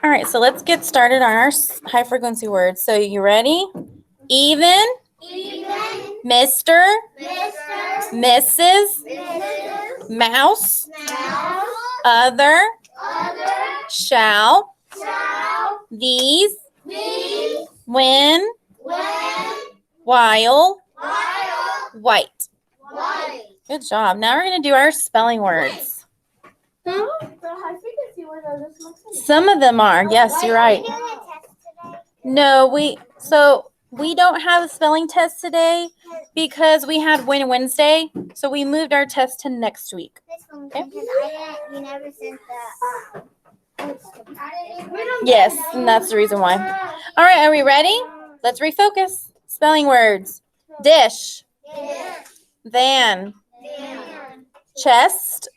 All right, so let's get started on our high frequency words. So you ready? Even, Mr., Mrs., mouse, other, shall, these, when, while, white. Good job. Now we're going to do our spelling words. Some of them are. Yes, you're right. No, we don't have a spelling test today because we had Wednesday, so we moved our test to next week. Okay? You never sent the Yes, and that's the reason why. All right, are we ready? Let's refocus. Spelling words. Dish. Van. Chest.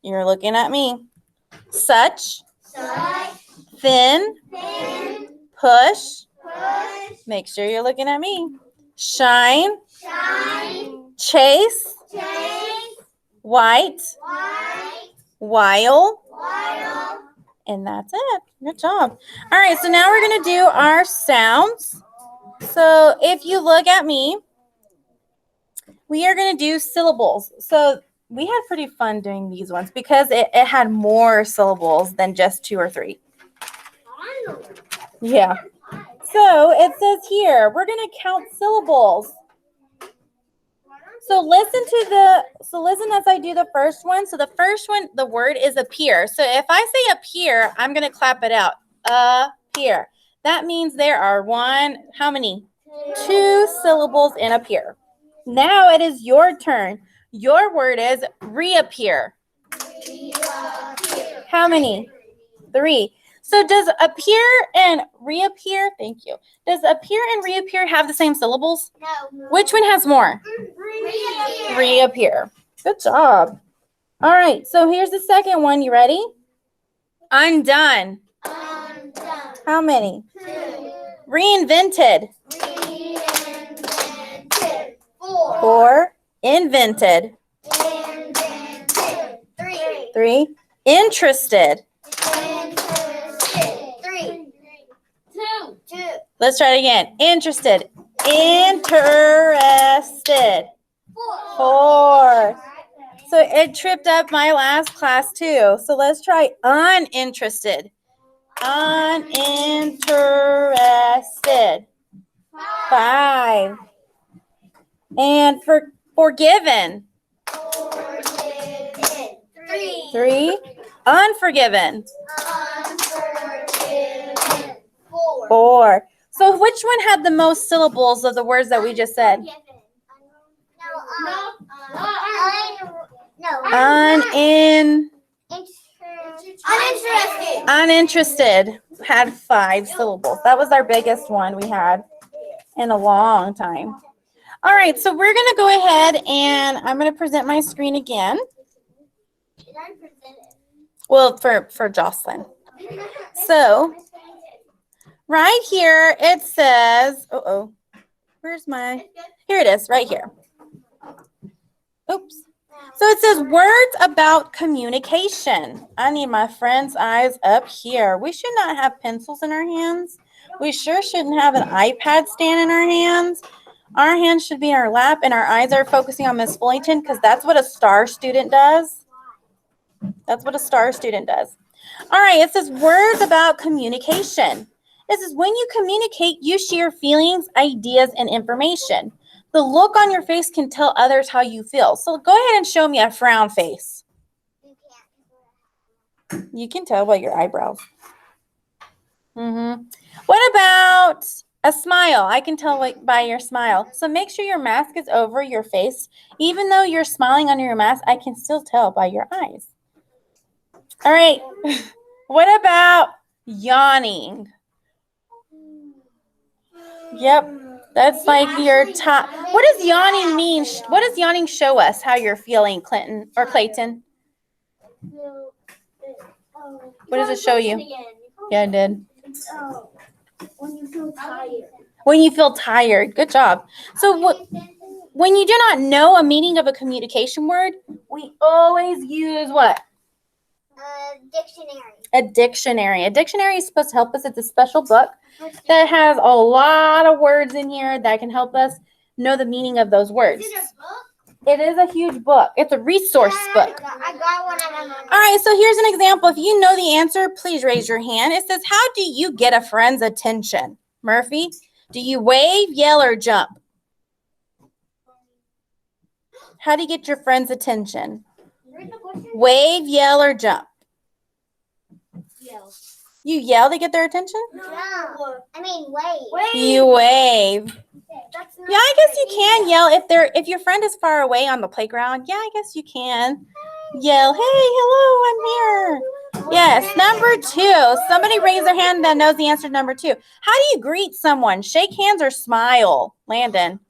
You're looking at me. Such. Thin. Push. Make sure you're looking at me. Shine. Chase. White. While. And that's it. Good job. All right, so now we're going to do our sounds. So if you look at me, we are going to do syllables. So we had pretty fun doing these ones because it had more syllables than just 2 or 3. Yeah. So it says here, we're going to count syllables. So listen as I do the first one. So the first one, the word is appear. So if I say appear, I'm going to clap it out. Appear. That means there are how many? 2 syllables in appear. Now it is your turn. Your word is reappear. How many? 3. So does appear and reappear, thank you. Does appear and reappear have the same syllables? No. Which one has more? Reappear. Good job. All right, so here's the second one. You ready? Undone. How many? 2. Reinvented. 4. Invented. 3. Interested. 2. Let's try it again. Interested. Interested. 4. So it tripped up my last class too. So let's try uninterested. Uninterested. 5. And forgiven. 3. Unforgiven. 4. So which one had the most syllables of the words that we just said? Uninterested had 5 syllables. That was our biggest one we had in a long time. All right, so we're going to go ahead and I'm going to present my screen again. Should I present it? Well, for Jocelyn. So right here it says, here it is, right here. Oops. So it says words about communication. I need my friend's eyes up here. We should not have pencils in our hands. We sure shouldn't have an iPad stand in our hands. Our hands should be in our lap and our eyes are focusing on Miss Fullington because that's what a STAR student does. That's what a STAR student does. All right, it says words about communication. This is when you communicate, you share feelings, ideas, and information. The look on your face can tell others how you feel. So go ahead and show me a frown face. You can tell by your eyebrows. What about a smile? I can tell by your smile. So make sure your mask is over your face. Even though you're smiling under your mask, I can still tell by your eyes. All right. What about yawning? Yep. That's like your top. What does yawning mean? What does yawning show us how you're feeling, Clinton or Clayton? What does it show you? Yeah, it did. When you feel tired. When you feel tired. Good job. So when you do not know a meaning of a communication word, we always use what? dictionary. A dictionary. A dictionary is supposed to help us. It's a special book that has a lot of words in here that can help us know the meaning of those words. Is it a book? It is a huge book. It's a resource book. I got one at my mom. All right, so here's an example. If you know the answer, please raise your hand. It says, how do you get a friend's attention? Murphy, do you wave, yell, or jump? How do you get your friend's attention? Wave, yell, or jump? Yell. You yell to get their attention? No. I mean, wave. You wave. That's not Yeah, I guess you can yell if your friend is far away on the playground. Yeah, I guess you can yell, "Hey, hello, I'm here." Yes, number 2. Somebody raise their hand that knows the answer to number 2. How do you greet someone? Shake hands or smile? Landon,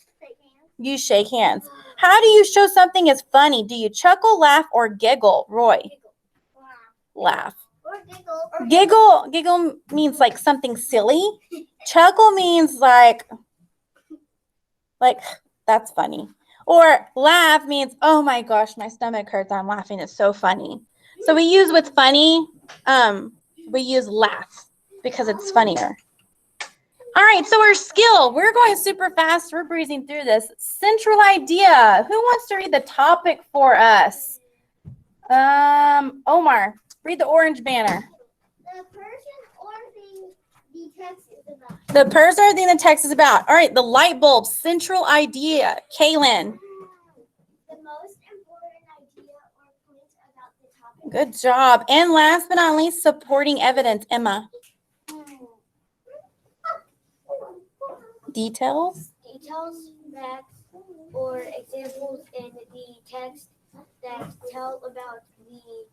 you shake hands. How do you show something is funny? Do you chuckle, laugh, or giggle? Roy, laugh. Or giggle. Giggle means like something silly. Chuckle means like that's funny. Or laugh means, oh my gosh, my stomach hurts. I'm laughing. It's so funny. So we use with funny, we use laugh because it's funnier. All right, so our skill, we're going super fast. We're breezing through this. Central idea. Who wants to read the topic for us? Omar, read the orange banner. The person or thing the text is about. The person or thing the text is about. All right, the light bulb, central idea. Kaylin. The most important idea or point about the topic. Good job. And last but not least, supporting evidence. Emma. Details. Details, facts, or examples in the text that tell about the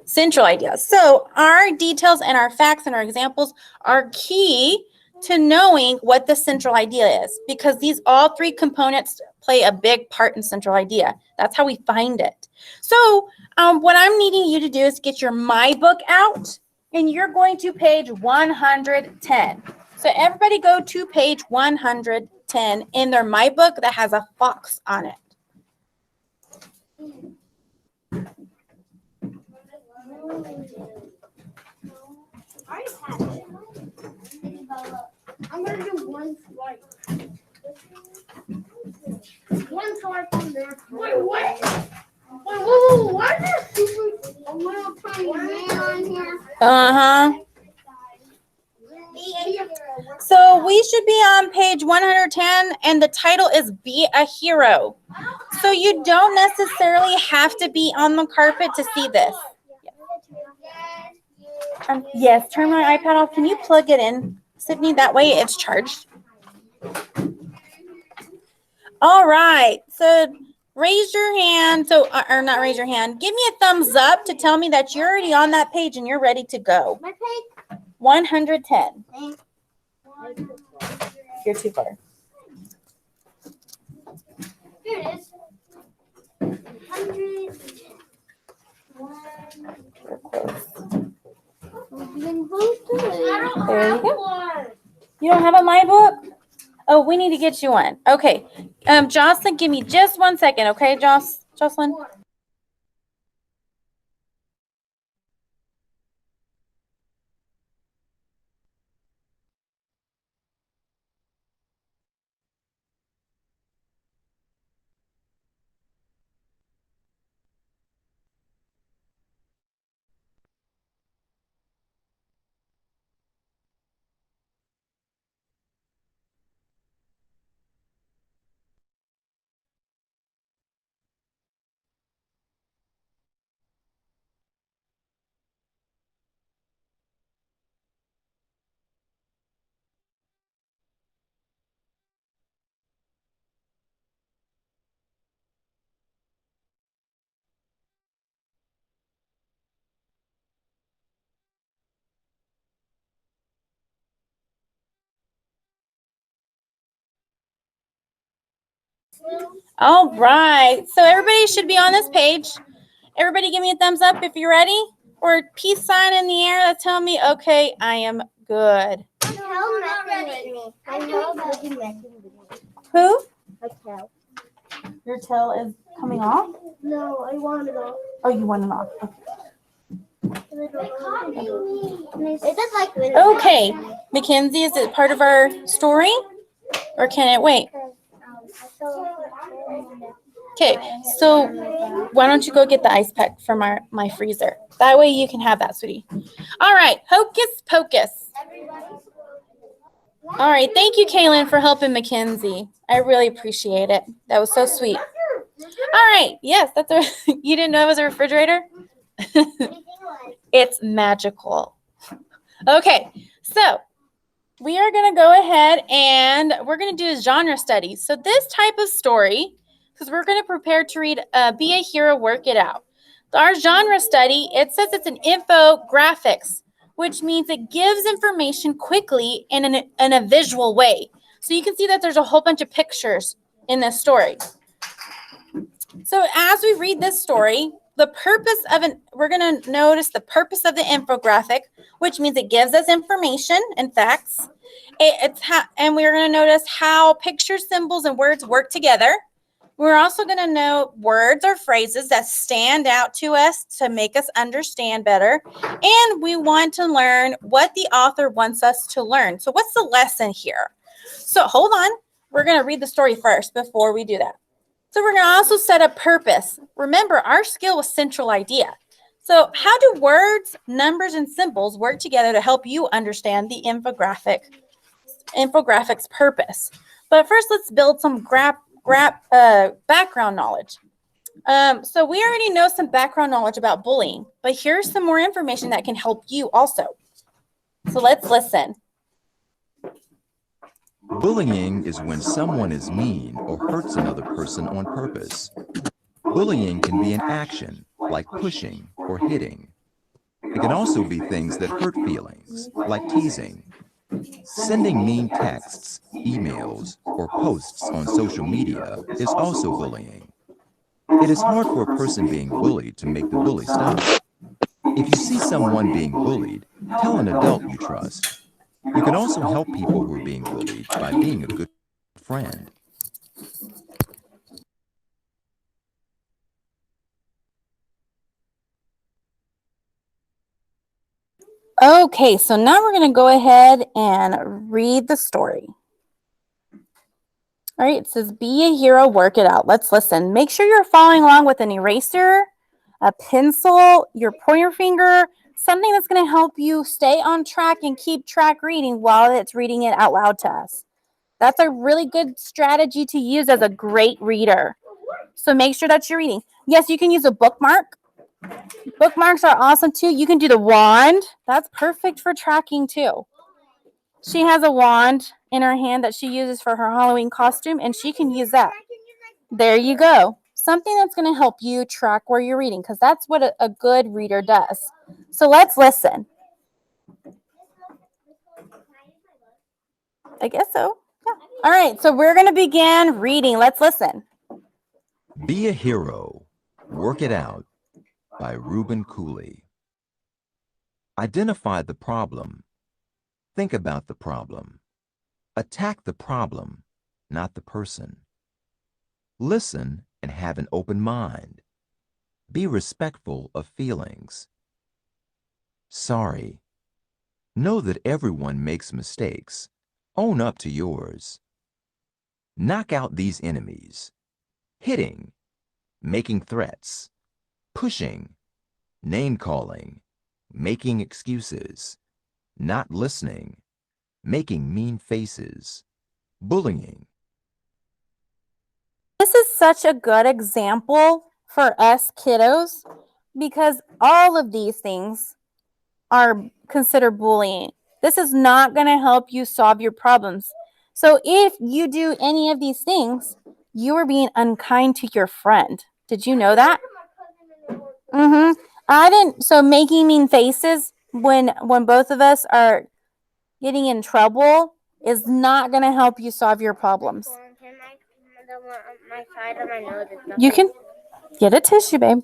Central idea. So our details and our facts and our examples are key to knowing what the central idea is, because these all 3 components play a big part in central idea. That's how we find it. So what I'm needing you to do is get your My Book out, and you're going to page 110. So everybody go to page 110 in their My Book that has a fox on it. I'm gonna do one swipe. One swipe on there. Wait, what? Whoa, why is there a little tiny man on here? So we should be on page 110, and the title is Be a Hero. So you don't necessarily have to be on the carpet to see this. Yes, turn my iPad off. Can you plug it in, Sydney? That way it's charged. All right. So raise your hand. Or not raise your hand. Give me a thumbs up to tell me that you're already on that page and you're ready to go. My page? 110. You're too far. Here it is. 110. We're close. There you go. You don't have a My Book? Oh, we need to get you one. Okay. Jocelyn, give me just 1 second, okay, Jocelyn? All right. So everybody should be on this page. Everybody give me a thumbs up if you're ready. Or a peace sign in the air that's telling me, okay, I am good. I know messing with me. Who? Hotel. Your tail is coming off? No, I want it off. Oh, you want it off. Okay. Okay. Mackenzie, is it part of our story? Or can it wait? Okay, so why don't you go get the ice pack from my freezer? That way you can have that, sweetie. All right, hocus pocus. All right, thank you, Kaylin, for helping Mackenzie. I really appreciate it. That was so sweet. All right, yes, that's a. You didn't know it was a refrigerator? It's magical. Okay, so we are going to go ahead and we're going to do a genre study. So this type of story, because we're going to prepare to read Be a Hero, Work It Out. Our genre study, it says it's an infographics, which means it gives information quickly in a visual way. So you can see that there's a whole bunch of pictures in this story. So as we read this story, we're going to notice the purpose of the infographic, which means it gives us information and facts. And we're going to notice how pictures, symbols, and words work together. We're also going to know words or phrases that stand out to us to make us understand better. And we want to learn what the author wants us to learn. So what's the lesson here? So hold on. We're going to read the story first before we do that. So we're going to also set a purpose. Remember, our skill was central idea. So how do words, numbers, and symbols work together to help you understand the infographics purpose? But first, let's build some background knowledge. So we already know some background knowledge about bullying, but here's some more information that can help you also. So let's listen. Bullying is when someone is mean or hurts another person on purpose. Bullying can be an action, like pushing or hitting. It can also be things that hurt feelings, like teasing. Sending mean texts, emails, or posts on social media is also bullying. It is hard for a person being bullied to make the bully stop. If you see someone being bullied, tell an adult you trust. You can also help people who are being bullied by being a good friend. Okay, so now we're going to go ahead and read the story. All right, it says, be a hero, work it out. Let's listen. Make sure you're following along with an eraser, a pencil, your pointer finger, something that's going to help you stay on track and keep track reading while it's reading it out loud to us. That's a really good strategy to use as a great reader. So make sure that you're reading. Yes, you can use a bookmark. Bookmarks are awesome too. You can do the wand. That's perfect for tracking too. She has a wand in her hand that she uses for her Halloween costume, and she can use that. There you go. Something that's going to help you track where you're reading, because that's what a good reader does. So let's listen. I guess so. Yeah. All right, so we're going to begin reading. Let's listen. Be a Hero, Work It Out by Reuben Cooley. Identify the problem. Think about the problem. Attack the problem, not the person. Listen and have an open mind. Be respectful of feelings. Sorry. Know that everyone makes mistakes. Own up to yours. Knock out these enemies. Hitting, making threats, pushing, name-calling, making excuses, not listening, making mean faces, bullying. This is such a good example for us kiddos because all of these things are considered bullying. This is not going to help you solve your problems. So if you do any of these things, you are being unkind to your friend. Did you know that? I didn't. So making mean faces when both of us are getting in trouble is not going to help you solve your problems. You can get a tissue, babe.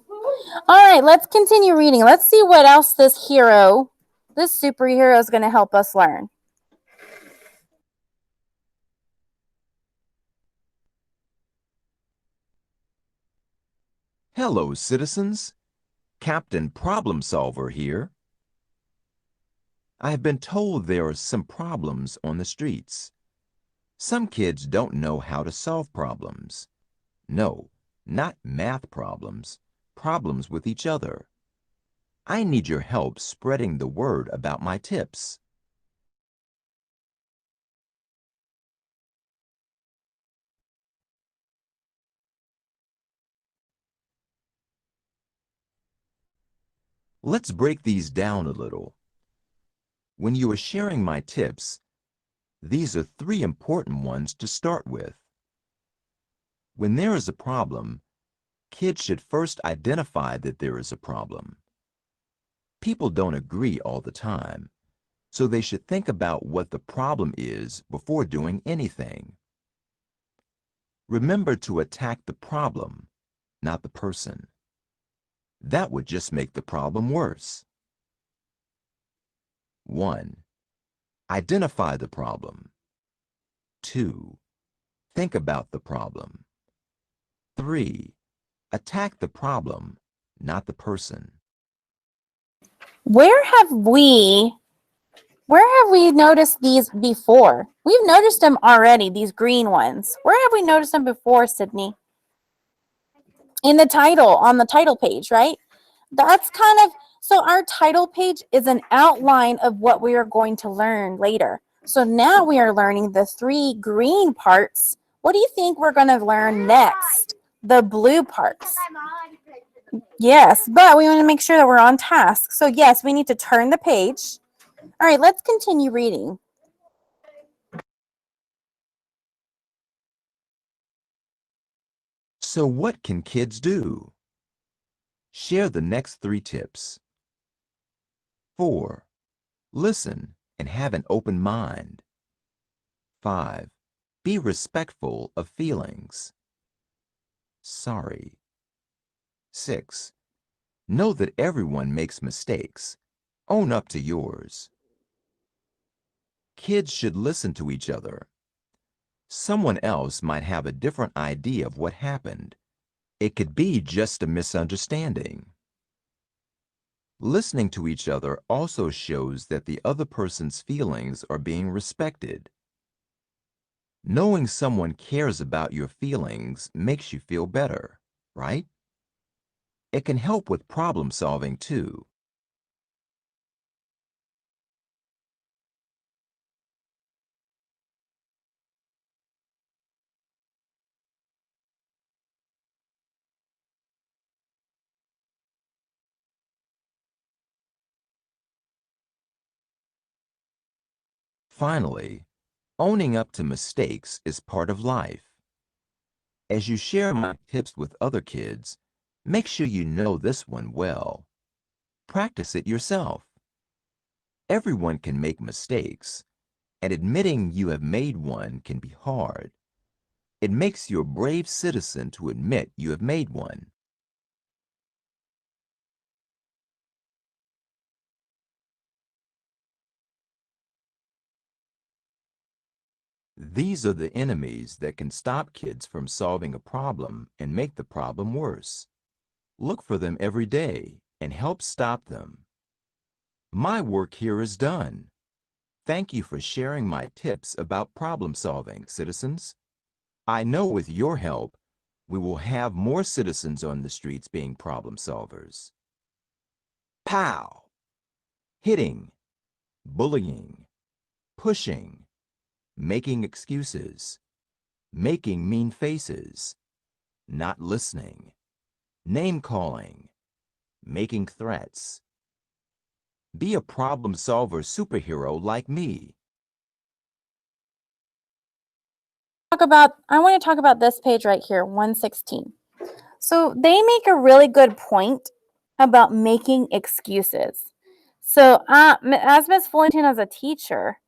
All right, let's continue reading. Let's see what else this superhero is going to help us learn. Hello, citizens. Captain Problem Solver here. I have been told there are some problems on the streets. Some kids don't know how to solve problems. No, not math problems, problems with each other. I need your help spreading the word about my tips. Let's break these down a little. When you are sharing my tips, these are 3 important ones to start with. When there is a problem, kids should first identify that there is a problem. People don't agree all the time, so they should think about what the problem is before doing anything. Remember to attack the problem, not the person. That would just make the problem worse. 1. Identify the problem. 2. Think about the problem. 3. Attack the problem, not the person. Where have we noticed these before? We've noticed them already, these green ones. Where have we noticed them before, Sydney? In the title, on the title page, right? That's kind of, so our title page is an outline of what we are going to learn later. So now we are learning the 3 green parts. What do you think we're going to learn next? The blue parts. Yes, but we want to make sure that we're on task. So yes, we need to turn the page. All right, let's continue reading. So what can kids do? Share the next 3 tips. 4. Listen and have an open mind. 5. Be respectful of feelings. Sorry. 6. Know that everyone makes mistakes. Own up to yours. Kids should listen to each other. Someone else might have a different idea of what happened. It could be just a misunderstanding. Listening to each other also shows that the other person's feelings are being respected. Knowing someone cares about your feelings makes you feel better, right? It can help with problem solving too. Finally, owning up to mistakes is part of life. As you share my tips with other kids, make sure you know this one well. Practice it yourself. Everyone can make mistakes, and admitting you have made one can be hard. It makes you a brave citizen to admit you have made one. These are the enemies that can stop kids from solving a problem and make the problem worse. Look for them every day and help stop them. My work here is done. Thank you for sharing my tips about problem solving, citizens. I know with your help, we will have more citizens on the streets being problem solvers. Pow! Hitting, bullying, pushing, making excuses, making mean faces, not listening, name-calling, making threats. Be a problem solver superhero like me. I want to talk about this page right here, 116. So they make a really good point about making excuses. So as Miss Fullington as a teacher,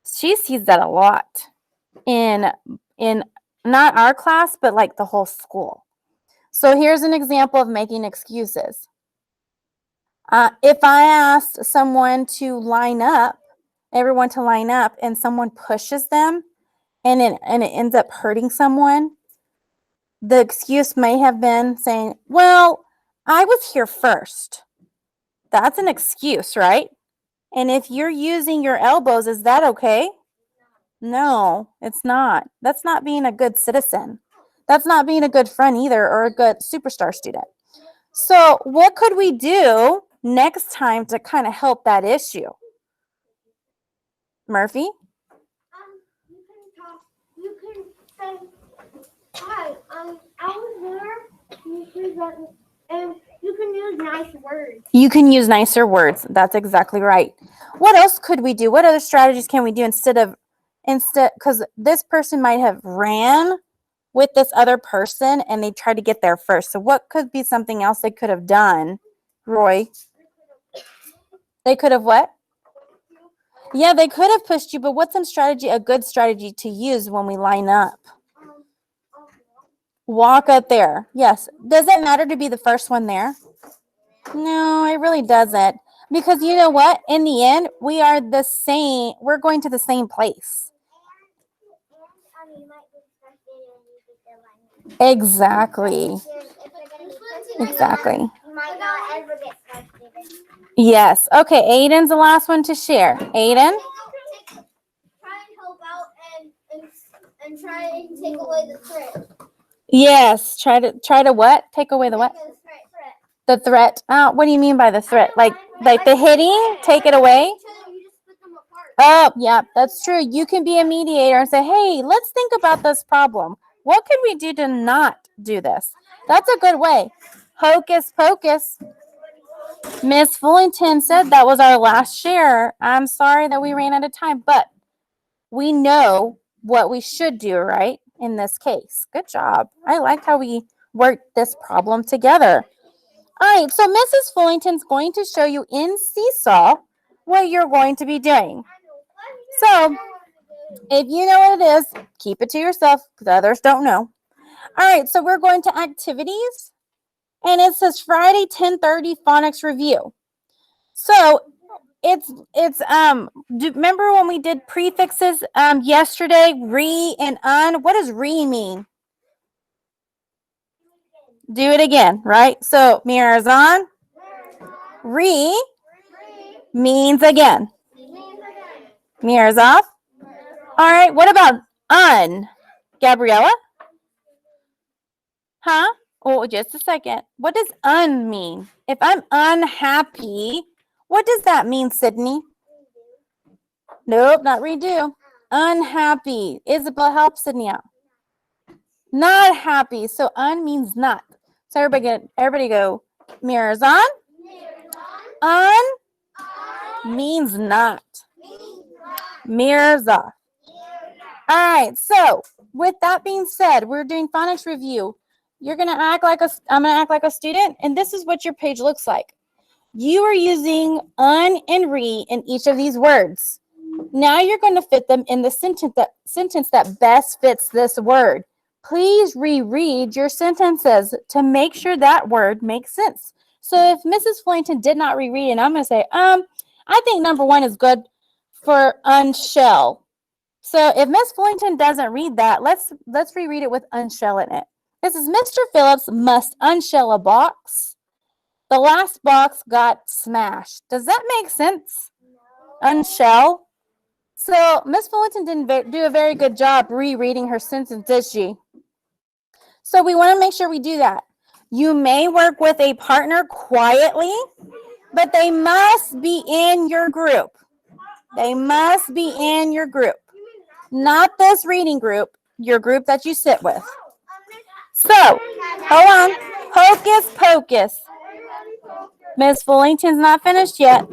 she sees that a lot in not our class, but like the whole school. So here's an example of making excuses. If I asked someone to line up, everyone to line up, and someone pushes them, and it ends up hurting someone, The excuse may have been saying, well, I was here first. That's an excuse, right? And if you're using your elbows, is that okay? No, it's not. That's not being a good citizen. That's not being a good friend either, or a good superstar student. So what could we do next time to kind of help that issue? Murphy? You can talk. You can say, "Hi, I was there." And you can use nice words. You can use nicer words. That's exactly right. What else could we do? What other strategies can we do because this person might have ran with this other person and they tried to get there first. So what could be something else they could have done, Roy? They could have what? Yeah, they could have pushed you, but what's a good strategy to use when we line up? Walk up there. Yes. Does it matter to be the first one there? No, it really doesn't. Because you know what? In the end, we are the same. We're going to the same place. Exactly. Exactly. Yes. Okay, Aiden's the last one to share. Aiden? Try and help out and try and take away the threat. Yes. Try to what? Take away the what? The threat. What do you mean by the threat? Like the hitting? Take it away? Oh, yeah, that's true. You can be a mediator and say, hey, let's think about this problem. What can we do to not do this? That's a good way. Hocus pocus. Miss Fullington said that was our last share. I'm sorry that we ran out of time, but we know what we should do, right? In this case. Good job. I like how we worked this problem together. All right, so Mrs. Fullington's going to show you in Seesaw what you're going to be doing. So, if you know what it is, keep it to yourself because others don't know. All right, so we're going to activities, and it says Friday 10:30 phonics review. So, remember when we did prefixes yesterday, re and un? What does re mean? Do it again, right? So, mirrors on. Re means again. Mirrors off. All right, what about un? Gabriella? Huh? Oh, just a second. What does un mean? If I'm unhappy, what does that mean, Sydney? Nope, not redo. Unhappy. Isabel, help Sydney out. Not happy. So un means not. So everybody go. Mirrors on. Un means not. Mirrors off. All right. So with that being said, we're doing phonics review. I'm gonna act like a student, and this is what your page looks like. You are using un and re in each of these words. Now you're going to fit them in the sentence that best fits this word. Please reread your sentences to make sure that word makes sense. So if Mrs. Fullington did not reread it, I'm going to say, I think number 1 is good for unshell. So if Miss Fullington doesn't read that, let's reread it with unshell in it. This is Mr. Phillips must unshell a box. The last box got smashed. Does that make sense? No. Unshell. So Miss Fullington didn't do a very good job rereading her sentence, did she? So we want to make sure we do that. You may work with a partner quietly, but they must be in your group. They must be in your group. Not this reading group, your group that you sit with. So, hold on. Hocus pocus. Miss Fullington's not finished yet.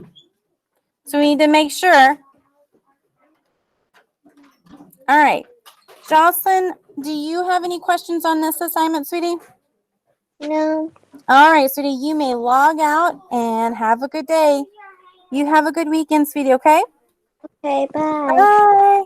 So we need to make sure. All right. Jocelyn, do you have any questions on this assignment, sweetie? No. All right, sweetie, you may log out and have a good day. You have a good weekend, sweetie, okay? Okay, bye. Bye.